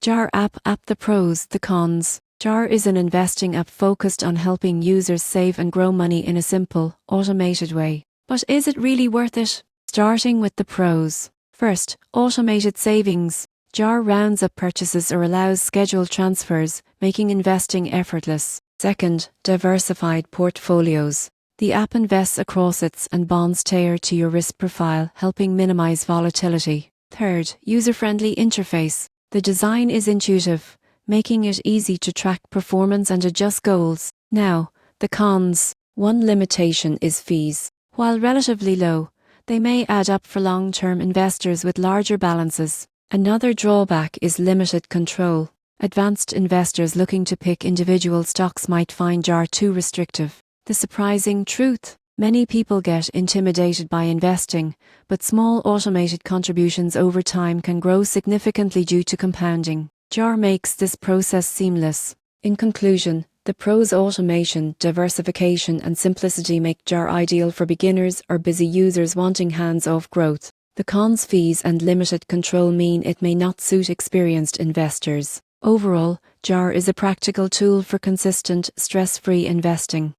Jar app. The pros, the cons. Jar is an investing app focused on helping users save and grow money in a simple, automated way. But is it really worth it? Starting with the pros. First, automated savings. Jar rounds up purchases or allows scheduled transfers, making investing effortless. Second, diversified portfolios. The app invests across assets and bonds tailored to your risk profile, helping minimize volatility. Third, user-friendly interface. The design is intuitive, making it easy to track performance and adjust goals. Now, the cons. One limitation is fees. While relatively low, they may add up for long-term investors with larger balances. Another drawback is limited control. Advanced investors looking to pick individual stocks might find Jar too restrictive. The surprising truth: many people get intimidated by investing, but small automated contributions over time can grow significantly due to compounding. Jar makes this process seamless. In conclusion, the pros: automation, diversification, and simplicity make Jar ideal for beginners or busy users wanting hands-off growth. The cons: fees and limited control mean it may not suit experienced investors. Overall, Jar is a practical tool for consistent, stress-free investing.